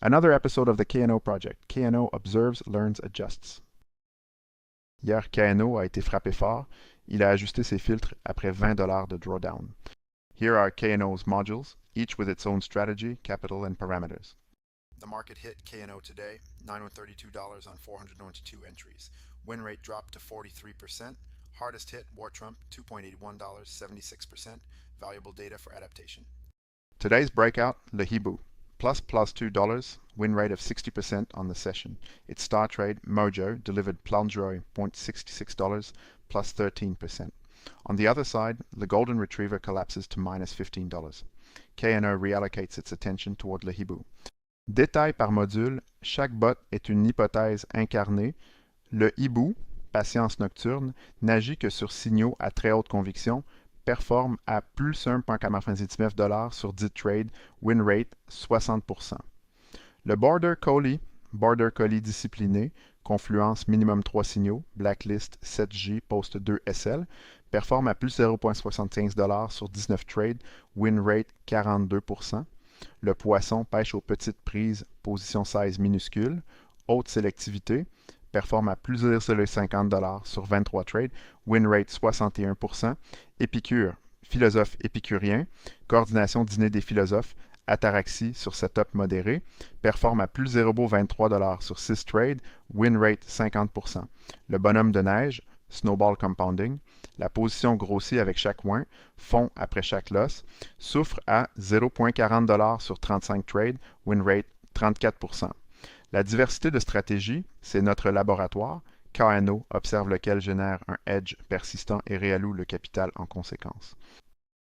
Another episode of the KNO Project. KNO observes, learns, adjusts. Hier, KNO a été frappé fort. Il a ajusté ses filtres après $20 de drawdown. Here are KNO's modules, each with its own strategy, capital, and parameters. The market hit KNO today, $932 on 492 entries. Win rate dropped to 43%. Hardest hit, War Trump, $2.81, 76%. Valuable data for adaptation. Today's breakout, Le Hibou, plus $2, win rate of 60% on the session. Its star trade, Mojo, delivered plungeroy $0.66, plus 13%. On the other side, the Golden Retriever collapses to minus $15. KNO reallocates its attention toward Le Hibou. Détail par module, chaque bot est une hypothèse incarnée. Le hibou, patience nocturne, n'agit que sur signaux à très haute conviction, performe à plus 1,99$ sur 10 trades, win rate 60%. Le Border Collie discipliné, confluence minimum 3 signaux, blacklist 7J, post 2 SL, performe à plus 0,75$ sur 19 trades, win rate 42%. Le poisson pêche aux petites prises, position size minuscule, haute sélectivité, performe à plus 0,50$ sur 23 trades, win rate 61%. Épicure, philosophe épicurien, coordination dîner des philosophes, ataraxie sur setup modéré, performe à plus 0,23$ sur 6 trades, win rate 50%. Le bonhomme de neige, snowball compounding, la position grossit avec chaque win, fond après chaque loss, souffre à 0,40$ sur 35 trades, win rate 34%. La diversité de stratégies, c'est notre laboratoire. KNO observe lequel génère un edge persistant et réalloue le capital en conséquence.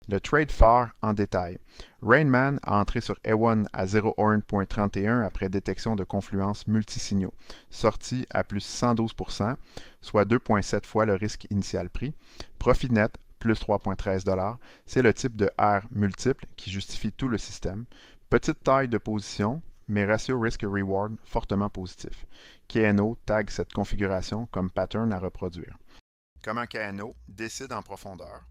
Le trade phare en détail. Rainman a entré sur A1 à 0,31 après détection de confluence multisignaux, sorti à plus 112%, soit 2,7 fois le risque initial pris. Profit net, plus 3,13$, c'est le type de R multiple qui justifie tout le système. Petite taille de position, mais ratio risk-reward fortement positif. KNO tag cette configuration comme pattern à reproduire. Comment KNO décide en profondeur.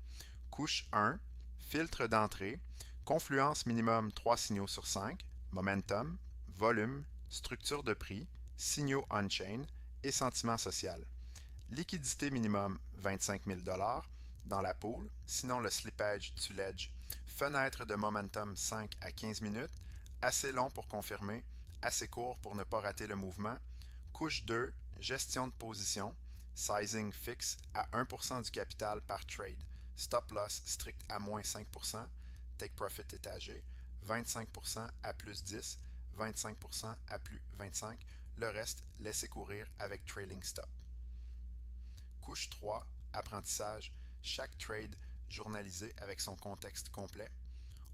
Couche 1, filtre d'entrée, confluence minimum 3 signaux sur 5, momentum, volume, structure de prix, signaux on-chain et sentiment social. Liquidité minimum 25 000$ dans la pool, sinon le slippage tue l'edge. Fenêtre de momentum 5 à 15 minutes, assez long pour confirmer, assez court pour ne pas rater le mouvement. Couche 2, gestion de position, sizing fixe à 1% du capital par trade. Stop loss strict à moins 5%, take profit étagé, 25% à plus 10, 25% à plus 25, le reste laissez courir avec trailing stop. Couche 3, apprentissage, chaque trade journalisé avec son contexte complet.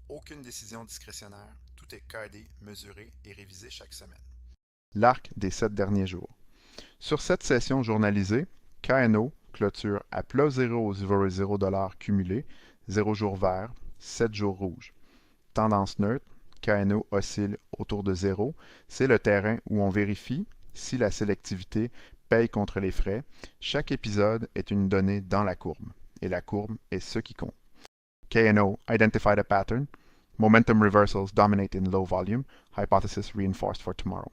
Aucune décision discrétionnaire, tout est codé, mesuré et révisé chaque semaine. L'arc des 7 derniers jours. Sur cette session journalisée, KNO clôture à plus 0,00$ cumulé, 0 jours vert, 7 jours rouge. Tendance neutre, KNO oscille autour de 0. C'est le terrain où on vérifie si la sélectivité paye contre les frais. Chaque épisode est une donnée dans la courbe, et la courbe est ce qui compte. KNO identified a pattern. Momentum reversals dominate in low volume. Hypothesis reinforced for tomorrow.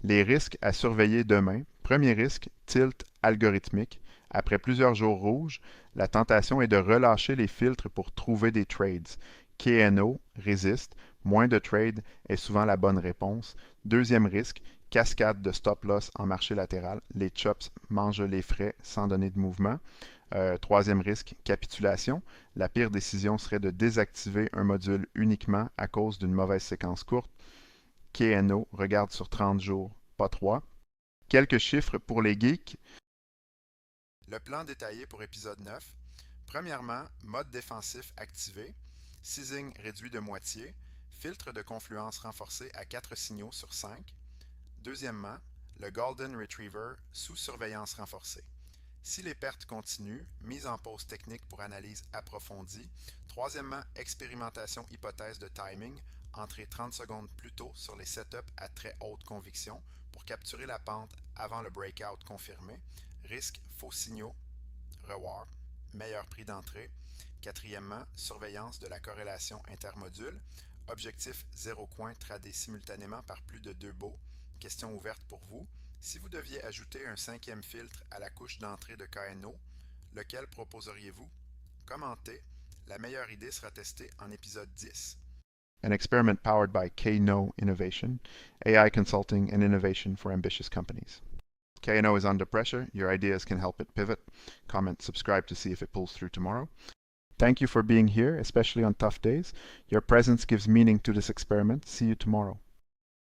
Les risques à surveiller demain. Premier risque, tilt algorithmique. Après plusieurs jours rouges, la tentation est de relâcher les filtres pour trouver des trades. KNO résiste. Moins de trades est souvent la bonne réponse. Deuxième risque, cascade de stop-loss en marché latéral. Les chops mangent les frais sans donner de mouvement. Troisième risque, capitulation. La pire décision serait de désactiver un module uniquement à cause d'une mauvaise séquence courte. KNO regarde sur 30 jours, pas 3. Quelques chiffres pour les geeks. Le plan détaillé pour épisode 9. Premièrement, mode défensif activé, sizing réduit de moitié, filtre de confluence renforcé à 4 signaux sur 5. Deuxièmement, le Golden Retriever sous surveillance renforcée. Si les pertes continuent, mise en pause technique pour analyse approfondie. Troisièmement, expérimentation hypothèse de timing, entrer 30 secondes plus tôt sur les setups à très haute conviction pour capturer la pente avant le breakout confirmé. Risque faux signaux, reward, meilleur prix d'entrée. Quatrièmement, surveillance de la corrélation intermodule. Objectif 0 coin tradé simultanément par plus de 2 baux. Question ouverte pour vous. Si vous deviez ajouter un cinquième filtre à la couche d'entrée de KNO, lequel proposeriez-vous? Commentez. La meilleure idée sera testée en épisode 10. An experiment powered by KNO Innovation, AI consulting and innovation for ambitious companies. KNO is under pressure. Your ideas can help it pivot. Comment, subscribe to see if it pulls through tomorrow. Thank you for being here, especially on tough days. Your presence gives meaning to this experiment. See you tomorrow.